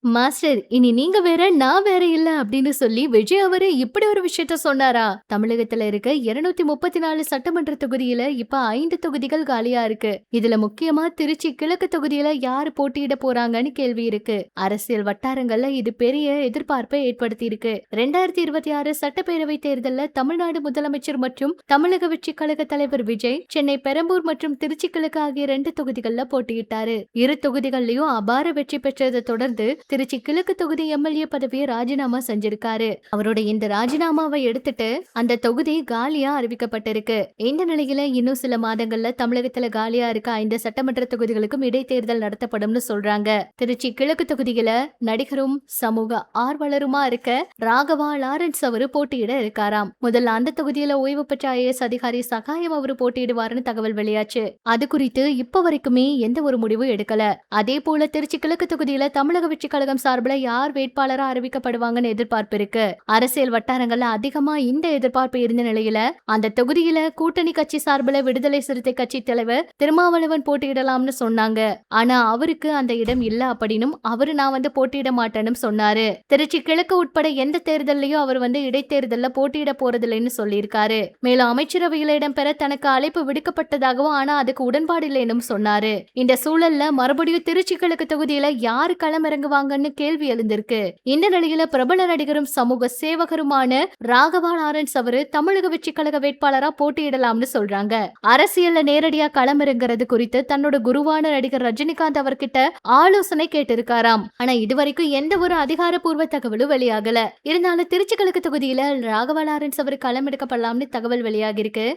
Master, இனி நீங்க வேற, நான் வேற இல்ல அப்படின்னு சொல்லி விஜய் அவரு இப்படி ஒரு விஷயத்த சொன்னாரா? தமிழகத்துல இருக்க 234 சட்டமன்ற தொகுதியில இப்ப 5 தொகுதிகள் காலியா இருக்கு. இதுல முக்கியமா திருச்சி கிழக்கு தொகுதியில யாரு போட்டியிட போறாங்கன்னு கேள்வி இருக்கு. அரசியல் வட்டாரங்கள்ல இது பெரிய எதிர்பார்ப்பை ஏற்படுத்தி இருக்கு. 2026 சட்டப்பேரவை தேர்தல்ல தமிழ்நாடு முதலமைச்சர் மற்றும் தமிழக வெற்றி கழக தலைவர் விஜய் சென்னை பெரம்பூர் மற்றும் திருச்சி கிழக்கு ஆகிய 2 தொகுதிகள்ல போட்டியிட்டாரு. இரு தொகுதிகள்லயும் அபார வெற்றி பெற்றதை தொடர்ந்து திருச்சி கிழக்கு தொகுதி எம்எல்ஏ பதவியை ராஜினாமா செஞ்சிருக்காரு. அவரோட இந்த ராஜினாமாவை எடுத்துட்டு அந்த தொகுதி காலியா அறிவிக்கப்பட்டிருக்கு. இந்த நிலையில இன்னும் சில மாதங்கள்ல தமிழகத்துல காலியா இருக்க 5 சட்டமன்ற தொகுதிகளுக்கும் இடைத்தேர்தல் நடத்தப்படும்னு சொல்றாங்க. திருச்சி கிழக்கு தொகுதியில நடிகரும் சமூக ஆர்வலருமா இருக்க ராகவா லாரன்ஸ் அவரு போட்டியிட இருக்காராம். முதல்ல அந்த தொகுதியில ஓய்வு பெற்ற ஐஏஎஸ் அதிகாரி சகாயம் அவரு போட்டியிடுவாருன்னு தகவல் வெளியாச்சு. அது குறித்து இப்ப வரைக்குமே எந்த ஒரு முடிவும் எடுக்கல. அதே போல திருச்சி கிழக்கு தொகுதியில தமிழக வெற்றி கழகம் சார்பில் யார் வேட்பாளரா அறிவிக்கப்படுவாங்கன்னு எதிர்பார்ப்பு இருக்கு. அரசியல் வட்டாரங்கள்ல அதிகமா இந்த எதிர்பார்ப்பு இருந்த நிலையில அந்த தொகுதியில கூட்டணி கட்சி சார்பில் விடுதலை சிறுத்தை கட்சி தலைவர் திருமாவளவன் போட்டியிடலாம்னு சொன்னாங்க. ஆனா அவருக்கு அந்த இடம் இல்ல அப்படின்னும் அவரு நான் போட்டியிட மாட்டேன்னு சொன்னாரு. திருச்சி கிழக்கு உட்பட எந்த தேர்தலையும் அவர் இடைத்தேர்தல்ல போட்டியிட போறதில்லைன்னு சொல்லியிருக்காரு. மேலும் அமைச்சரவையில இடம்பெற தனக்கு அழைப்பு விடுக்கப்பட்டதாகவும் ஆனா அதுக்கு உடன்பாடு இல்லைன்னு சொன்னாரு. இந்த சூழல்ல மறுபடியும் திருச்சி கிழக்கு தொகுதியில யாரு களமிறங்குவாங்கன்னு கேள்வி எழுந்திருக்கு. இந்த நிலையில பிரபல நடிகரும் சமூக சேவகருமான ராகவா லாரன்ஸ் அவரு தமிழக வெற்றி கழக வேட்பாளரா போட்டியிடலாம்னு சொல்றாங்க. அரசியல்ல நேரடியா களமிறங்குறது குறித்து தன்னோட குருவான நடிகர் ரஜினிகாந்த் அவர்கிட்ட ஆலோசனை கேட்டிருக்காராம். ஆனா இதுவரைக்கும் எந்த ஒரு அதிகாரப்பூர்வ தகவலும் வெளியாகல. இருந்தாலும் திருச்சி கிழக்கு தொகுதியில ராகவா லாரன்ஸ் அவர் களமெடுக்கப்படலாம்னு தகவல் வெளியாகி இருக்கு.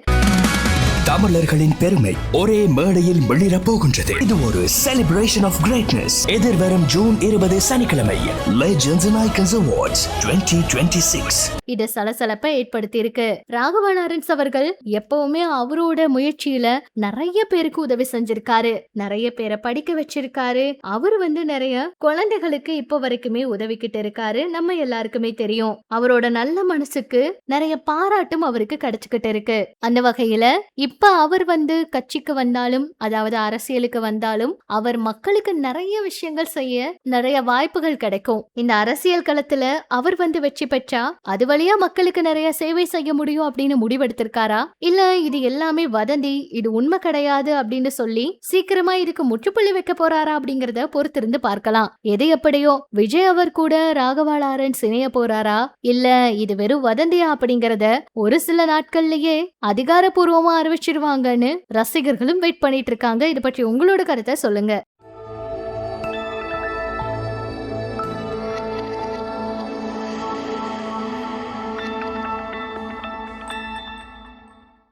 தமிழர்களின் பெருமை ஒரே மேடையில் வெளியிட போகின்றது. இது ஒரு செலிப்ரேஷன் ஆஃப் கிரேட்னஸ். எதிர்வரும் ஜூன் 20 சனிக்கிழமை லெஜெண்ட்ஸ் அண்ட் ஐகான்ஸ் அவார்ட்ஸ் 2026 இது சலசலப்பை ஏற்படுத்தி இருக்கு. ராகவா லாரன்ஸ் அவர்கள் எப்பவுமே அவரோட முயற்சியில நிறைய பேருக்கு உதவி செஞ்சிருக்காரு. நிறைய பேரை படிக்க வச்சிருக்காரு. அவரு நிறைய குழந்தைகளுக்கு இப்ப வரைக்குமே உதவிக்கிட்டு இருக்காரு. நம்ம எல்லாருக்குமே தெரியும். அவரோட நல்ல மனசுக்கு நிறைய பாராட்டும் அவருக்கு கிடைச்சுக்கிட்டு இருக்கு. அந்த வகையில இப்ப அவர் கட்சிக்கு வந்தாலும், அதாவது அரசியலுக்கு வந்தாலும், அவர் மக்களுக்கு நிறைய விஷயங்கள் செய்ய நிறைய வாய்ப்புகள் கிடைக்கும். இந்த அரசியல் களத்துல அவர் வெற்றி பெற்றா அது வழியா மக்களுக்கு நிறைய சேவை செய்ய முடியும் அப்படின்னு முடிவெடுத்திருக்காரா, இல்ல இது எல்லாமே வதந்தி, இது உண்மை கிடையாது அப்படின்னு சொல்லி சீக்கிரமா இதுக்கு முற்றுப்புள்ளி வைக்க போறாரா அப்படிங்கறத பொறுத்திருந்து பார்க்கலாம். எது எப்படியோ விஜய் அவர் கூட ராகவா லாரன்ஸ் இணைய போறாரா, இல்ல இது வெறும் வதந்தியா அப்படிங்கறத ஒரு சில நாட்கள்லயே அதிகாரப்பூர்வமா அறிவிச்சிருவாங்கன்னு ரசிகர்களும் வெயிட் பண்ணிட்டு இருக்காங்க. இது பற்றி உங்களோட கருத்தை சொல்லுங்க.